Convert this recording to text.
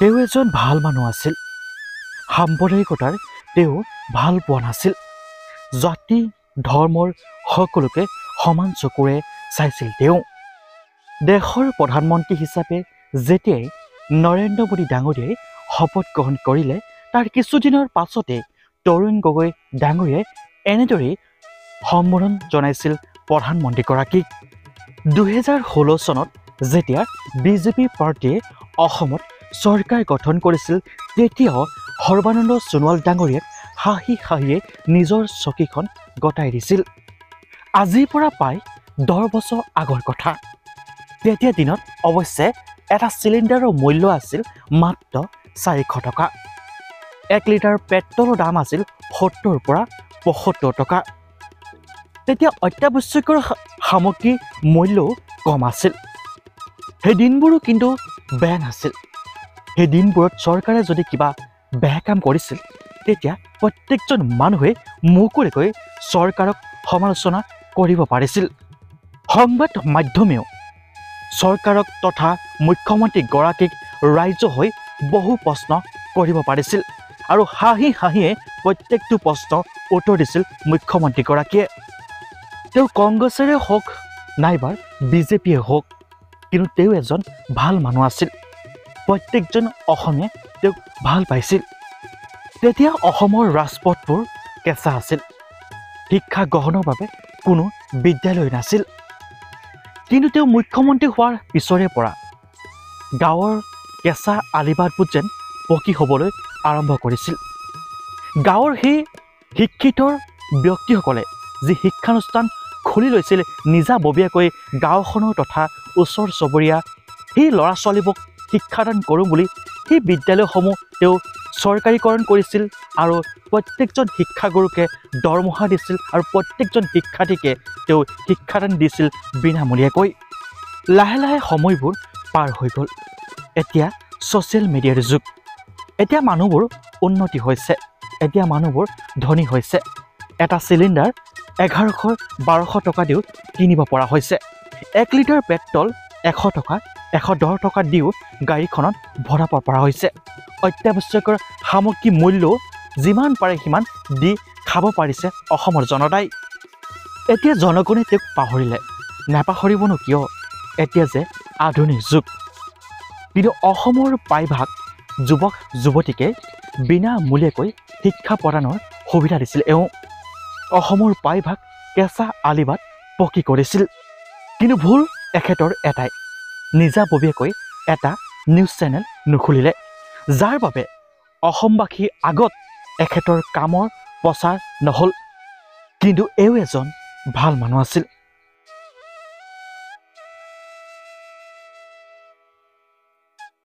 তেওঁ এজন ভাল মানুহ আছিল। সাম্প্ৰদায়িকতাৰ তেওঁ ভাল পোৱা নাছিল। জাতি ধৰ্মৰ সকলোকে সমান চকুৰে চাইছিল তেওঁ। দেশৰ প্ৰধানমন্ত্ৰী হিচাপে যেতিয়াই নৰেন্দ্ৰ মোদী ডাঙৰীয়াই শপত গ্ৰহণ কৰিলে, তাৰ কিছুদিনৰ পাছতে তৰুণ গগৈ ডাঙৰীয়াই এনেদৰেই সম্বোধন জনাইছিল প্ৰধানমন্ত্ৰীগৰাকীক। 2016 চনত যেতিয়া বিজেপি পাৰ্টীয়ে অসমত চৰকাৰ গঠন কৰিছিল, তেতিয়াও সৰ্বানন্দ সোণোৱাল ডাঙৰীয়াক হাঁহি হাঁহিয়ে নিজৰ চকীখন গতাই দিছিল। আজিৰ পৰা প্ৰায় 10 বছৰ আগৰ কথা। তেতিয়া দিনত অৱশ্যে এটা চিলিণ্ডাৰৰ মূল্য আছিল মাত্ৰ 400 টকা। 1 লিটাৰ পেট্ৰলৰ দাম আছিল 70 পৰা 75 টকা। তেতিয়া অত্যাৱশ্যকীয় সামগ্ৰীৰ মূল্যও কম আছিল। সেই দিনবোৰো কিন্তু বেয়া নাছিল। সেই দিনবোৰত চৰকাৰে যদি কিবা বেয়া কাম কৰিছিল, তেতিয়া প্ৰত্যেকজন মানুহে মুকলিকৈ চৰকাৰক সমালোচনা কৰিব পাৰিছিল। সংবাদ মাধ্যমেও চৰকাৰক তথা মুখ্যমন্ত্ৰীগৰাকীক ৰাইজৰ হৈ বহু প্ৰশ্ন কৰিব পাৰিছিল আৰু হাঁহি হাঁহিয়ে প্ৰত্যেকটো প্ৰশ্ন উত্তৰ দিছিল মুখ্যমন্ত্ৰীগৰাকীয়ে। তেওঁ কংগ্ৰেছৰে হওক নাইবা বিজেপিয়ে হওক, কিন্তু তেওঁ এজন ভাল মানুহ আছিল। প্ৰত্যেকজন অসমীয়াই তেওঁক ভাল পাইছিল। তেতিয়া অসমৰ ৰাজপথবোৰ কেঁচা আছিল। শিক্ষা গ্ৰহণৰ বাবে কোনো বিদ্যালয় নাছিল। কিন্তু তেওঁ মুখ্যমন্ত্ৰী হোৱাৰ পিছৰে পৰা গাঁৱৰ কেঁচা আলিবাটবোৰ যেন পকী হ'বলৈ আৰম্ভ কৰিছিল। গাঁৱৰ সেই শিক্ষিত ব্যক্তিসকলে যি শিক্ষানুষ্ঠান খুলি লৈছিল নিজাববীয়াকৈ গাঁওখনৰ তথা ওচৰ চুবুৰীয়া সেই ল'ৰা ছোৱালীবোৰক শিক্ষাদান কৰোঁ বুলি সেই বিদ্যালয়সমূহ তেওঁ চৰকাৰীকৰণ কৰিছিল আৰু প্ৰত্যেকজন শিক্ষাগুৰুকে দৰমহা দিছিল আৰু প্ৰত্যেকজন শিক্ষাৰ্থীকে তেওঁ শিক্ষাদান দিছিল বিনামূলীয়াকৈ। লাহে লাহে সময়বোৰ পাৰ হৈ গ'ল। এতিয়া ছ'চিয়েল মিডিয়াৰ যুগ। এতিয়া মানুহবোৰ উন্নতি হৈছে। এতিয়া মানুহবোৰ ধনী হৈছে। এটা চিলিণ্ডাৰ 1100-1200 টকা দিও কিনিব পৰা হৈছে। 1 লিটাৰ পেট্ৰল 100 টকা 110 টকা দিও গাড়ীখনত ভৰাব পৰা হৈছে। অত্যাৱশ্যকীয় সামগ্ৰীৰ মূল্য যিমান পাৰে সিমান দি খাব পাৰিছে অসমৰ জনতাই। এতিয়া জনগণে তেওঁক পাহৰিলে। নাপাহৰিবনো কিয়? এতিয়া যে আধুনিক যুগ। কিন্তু অসমৰ প্ৰায়ভাগ যুৱক যুৱতীকে বিনামূলীয়াকৈ শিক্ষা প্ৰদানৰ সুবিধা দিছিল এওঁ। অসমৰ প্ৰায়ভাগ কেঁচা আলিবাট পকী কৰিছিল। কিন্তু ভুল এখেতৰ এটাই, নিজাববীয়াকৈ এটা নিউজ চেনেল নুখুলিলে, যাৰ বাবে অসমবাসীৰ আগত এখেতৰ কামৰ প্ৰচাৰ নহ'ল। কিন্তু এওঁ এজন ভাল মানুহ আছিল।